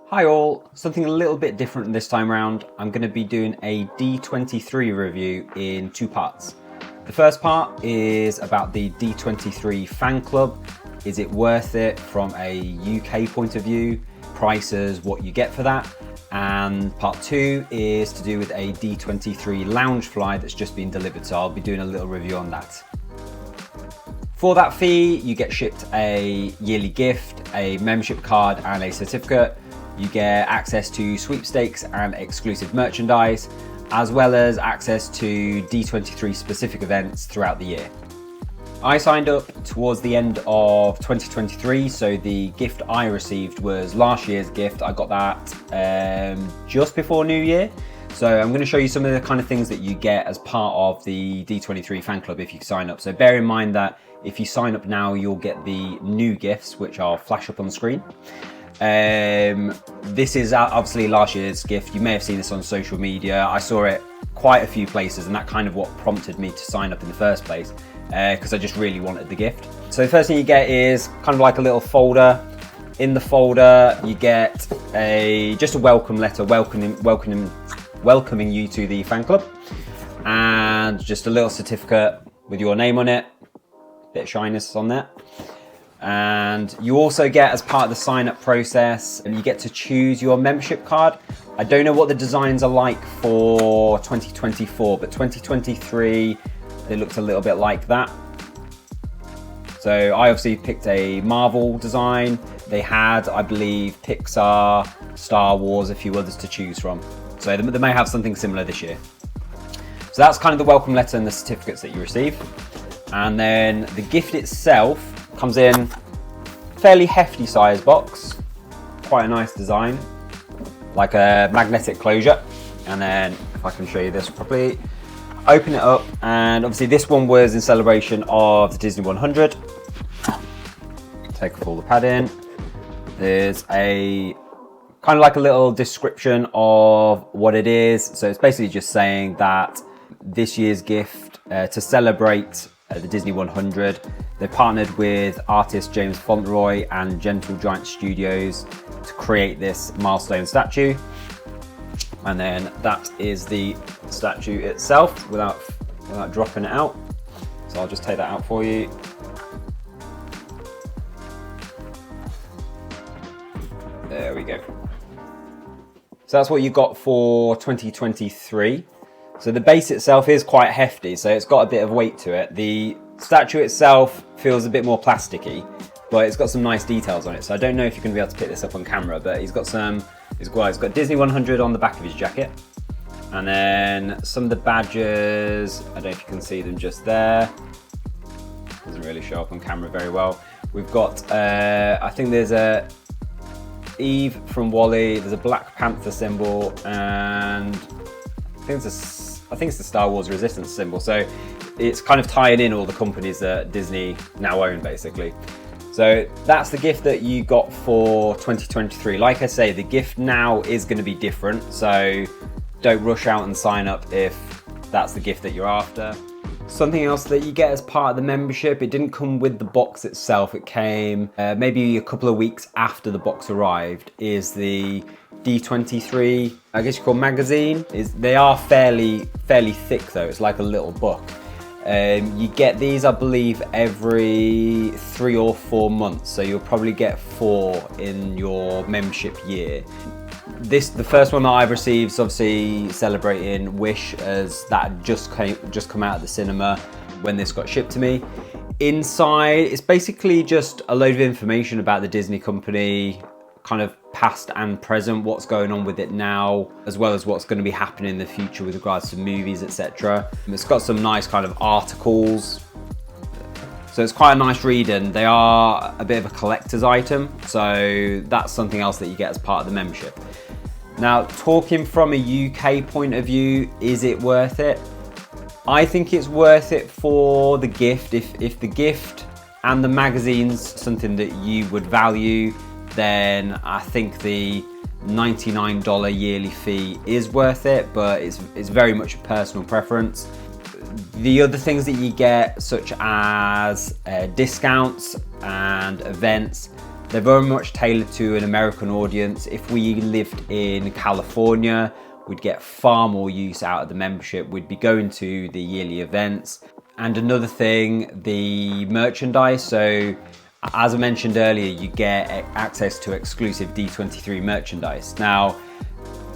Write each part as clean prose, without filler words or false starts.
Hi all, something a little bit different this time around. I'm going to be doing a D23 review in two parts. The first part is about the D23 fan club. Is it worth it from a UK point of view? Prices, what you get for that. And part two is to do with a D23 Loungefly that's just been delivered, so I'll be doing a little review on that. For that fee, you get shipped a yearly gift, a membership card and a certificate. You get access to sweepstakes and exclusive merchandise, as well as access to D23 specific events throughout the year. I signed up towards the end of 2023, so the gift I received was last year's gift. I got that just before New Year. So I'm going to show you some of the kind of things that you get as part of the D23 fan club if you sign up. So bear in mind that if you sign up now, you'll get the new gifts, which I'll flash up on the screen. This is obviously last year's gift. You may have seen this on social media. I saw it quite a few places, and that kind of what prompted me to sign up in the first place, because I just really wanted the gift. So the first thing you get is kind of like a little folder. In the folder, you get just a welcome letter welcoming you to the fan club, and just a little certificate with your name on it. Bit of shyness on there. And you also get, as part of the sign up process, you get to choose your membership card. I don't know what the designs are like for 2024, but 2023, they looked a little bit like that. So I obviously picked a Marvel design. They had, I believe, Pixar, Star Wars, a few others to choose from. So they may have something similar this year. So that's kind of the welcome letter and the certificates that you receive. And then the gift itself comes in fairly hefty size box, quite a nice design, like a magnetic closure. And then if I can show you this properly, open it up, and obviously this one was in celebration of the Disney 100. Take off all the padding. There's a kind of like a little description of what it is. So it's basically just saying that this year's gift, to celebrate the Disney 100, they partnered with artist James Fauntleroy and Gentle Giant Studios to create this milestone statue. And then that is the statue itself without dropping it out. So I'll just take that out for you. There we go. So that's what you got for 2023. So the base itself is quite hefty, so it's got a bit of weight to it. The statue itself feels a bit more plasticky, but it's got some nice details on it. So I don't know if you're going to be able to pick this up on camera, but he's got Disney 100 on the back of his jacket. And then some of the badges, I don't know if you can see them just there. Doesn't really show up on camera very well. We've got, I think there's a Eve from WALL-E, there's a Black Panther symbol, and I think it's the Star Wars Resistance symbol. So it's kind of tying in all the companies that Disney now own, basically. So that's the gift that you got for 2023. Like I say, the gift now is going to be different, so don't rush out and sign up if that's the gift that you're after. Something else that you get as part of the membership, it didn't come with the box itself, it came maybe a couple of weeks after the box arrived, is the D23, I guess you call magazine. They are fairly thick though, it's like a little book. You get these, I believe, every 3 or 4 months, so you'll probably get 4 in your membership year. The first one that I've received is obviously celebrating Wish, as that just come out of the cinema when this got shipped to me. Inside, it's basically just a load of information about the Disney company, kind of past and present, what's going on with it now, as well as what's going to be happening in the future with regards to movies, etc. It's got some nice kind of articles. So it's quite a nice read, and they are a bit of a collector's item. So that's something else that you get as part of the membership. Now, talking from a UK point of view, is it worth it? I think it's worth it for the gift. If the gift and the magazine's something that you would value, then I think the $99 yearly fee is worth it, but it's very much a personal preference. The other things that you get, such as discounts and events, They're very much tailored to an American audience. If we lived in California, we'd get far more use out of the membership. We'd be going to the yearly events. And another thing, the merchandise. So as I mentioned earlier, you get access to exclusive D23 merchandise. Now,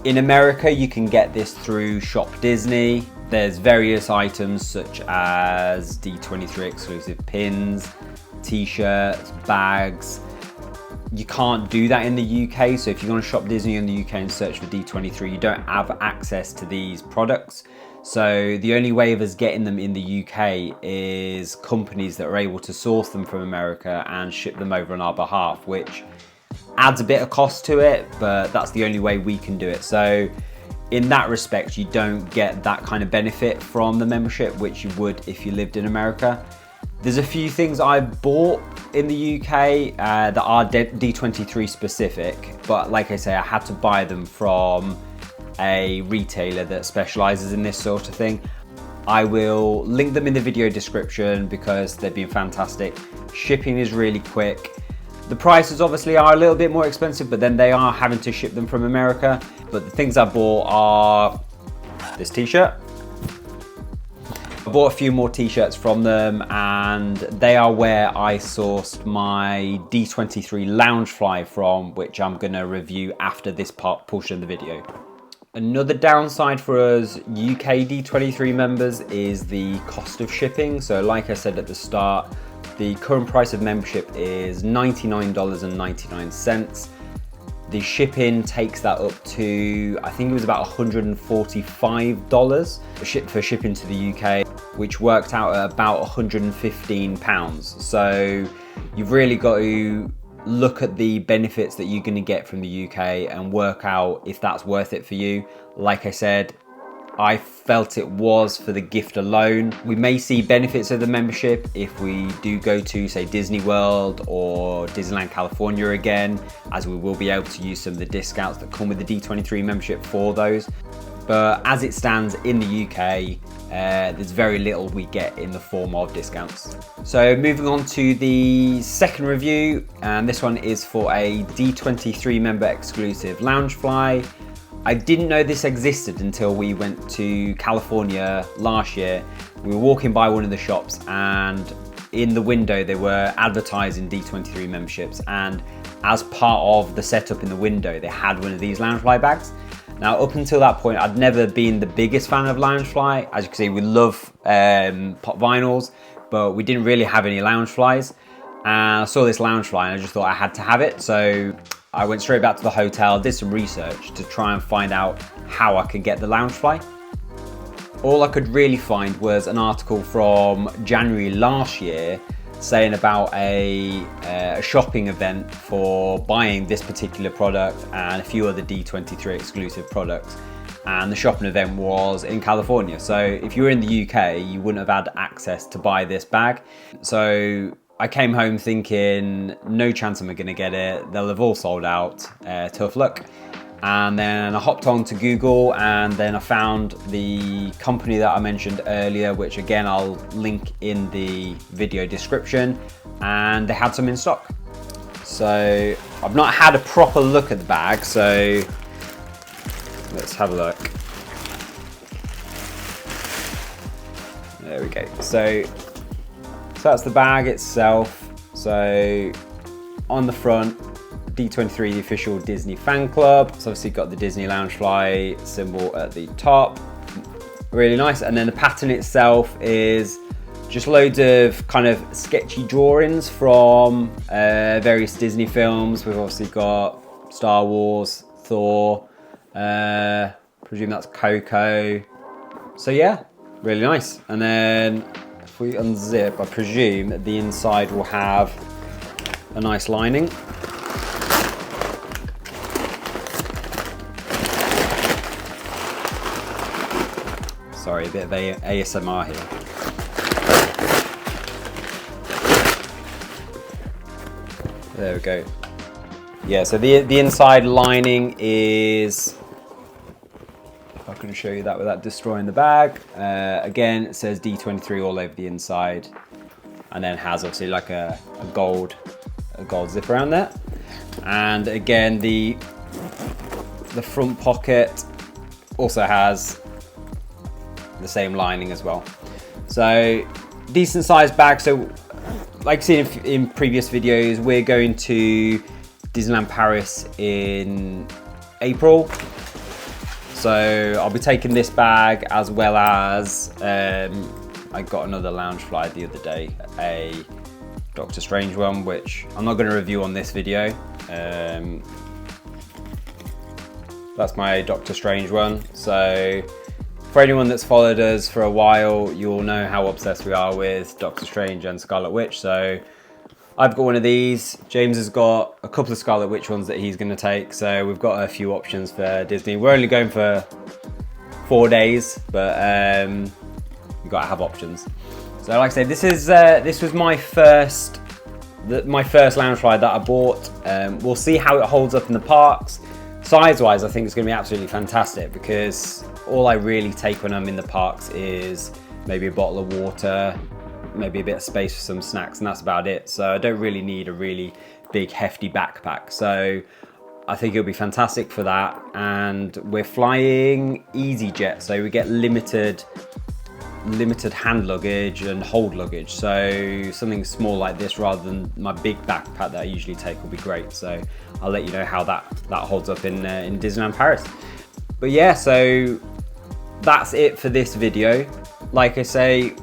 in America, you can get this through Shop Disney. There's various items such as D23 exclusive pins, t-shirts, bags. You can't do that in the UK. So if you're going to Shop Disney in the UK and search for D23, you don't have access to these products. So the only way of us getting them in the UK is companies that are able to source them from America and ship them over on our behalf, which adds a bit of cost to it, but that's the only way we can do it. So in that respect, you don't get that kind of benefit from the membership, which you would if you lived in America. There's a few things I've bought in the UK that are D23 specific, but like I say, I had to buy them from a retailer that specializes in this sort of thing. I will link them in the video description because they've been fantastic. Shipping is really quick. The prices obviously are a little bit more expensive, but then they are having to ship them from America. But the things I bought are this t-shirt. I bought a few more t-shirts from them, and they are where I sourced my D23 Loungefly from, which I'm gonna review after this portion of the video. Another downside for us UK D23 members is the cost of shipping. So like I said at the start, the current price of membership is $99.99. The shipping takes that up to, I think it was about $145 for shipping to the UK, which worked out at about £115. So you've really got to look at the benefits that you're going to get from the UK and work out if that's worth it for you. Like I said, I felt it was for the gift alone. We may see benefits of the membership if we do go to, say, Disney World or Disneyland California again, as we will be able to use some of the discounts that come with the D23 membership for those. But as it stands in the UK, there's very little we get in the form of discounts. So moving on to the second review, and this one is for a D23 member exclusive Loungefly. I didn't know this existed until we went to California last year. We were walking by one of the shops, and in the window they were advertising D23 memberships, and as part of the setup in the window they had one of these Loungefly bags. Now, up until that point, I'd never been the biggest fan of Loungefly. As you can see, we love pop vinyls, but we didn't really have any Loungeflies. And I saw this Loungefly and I just thought I had to have it. So I went straight back to the hotel, did some research to try and find out how I could get the Loungefly. All I could really find was an article from January last year saying about a shopping event for buying this particular product and a few other D23 exclusive products. And the shopping event was in California. So if you were in the UK, you wouldn't have had access to buy this bag. So I came home thinking, no chance am I gonna get it. They'll have all sold out, tough luck. And then I hopped on to Google, and then I found the company that I mentioned earlier, which again, I'll link in the video description, and they had some in stock. So I've not had a proper look at the bag, so let's have a look. There we go. So that's the bag itself. So on the front, D23, the official Disney fan club. It's obviously got the Disney Loungefly symbol at the top. Really nice. And then the pattern itself is just loads of kind of sketchy drawings from various Disney films. We've obviously got Star Wars, Thor, presume that's Coco. So yeah, really nice. And then if we unzip, I presume that the inside will have a nice lining. Sorry, a bit of ASMR here. There we go. Yeah, so the inside lining is, if I can show you that without destroying the bag. Again, it says D23 all over the inside, and then has obviously like a gold a gold zip around there. And again, the front pocket also has the same lining as well. So decent sized bag. So like seen in previous videos, we're going to Disneyland Paris in April. So I'll be taking this bag, as well as I got another Loungefly the other day, a Doctor Strange one, which I'm not going to review on this video. That's my Doctor Strange one. So for anyone that's followed us for a while, you'll know how obsessed we are with Doctor Strange and Scarlet Witch. So I've got one of these. James has got a couple of Scarlet Witch ones that he's going to take. So we've got a few options for Disney. We're only going for 4 days, but you've got to have options. So like I say, this was my first Loungefly that I bought. We'll see how it holds up in the parks. Size-wise, I think it's going to be absolutely fantastic, because all I really take when I'm in the parks is maybe a bottle of water, maybe a bit of space for some snacks, and that's about it. So I don't really need a really big hefty backpack. So I think it'll be fantastic for that. And we're flying EasyJet, so we get limited hand luggage and hold luggage. So something small like this rather than my big backpack that I usually take will be great. So I'll let you know how that holds up in Disneyland Paris. But yeah, so that's it for this video. Like I say,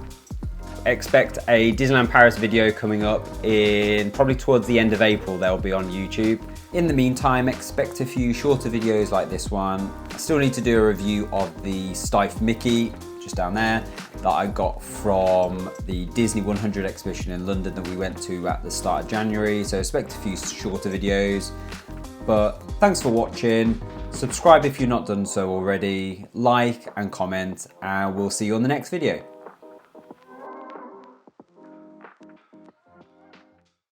expect a Disneyland Paris video coming up in probably towards the end of April. They'll be on YouTube. In the meantime, expect a few shorter videos like this one. I still need to do a review of the Stife Mickey just down there that I got from the Disney 100 exhibition in London that we went to at the start of January. So expect a few shorter videos. But thanks for watching. Subscribe if you've not done so already. Like and comment, and we'll see you on the next video.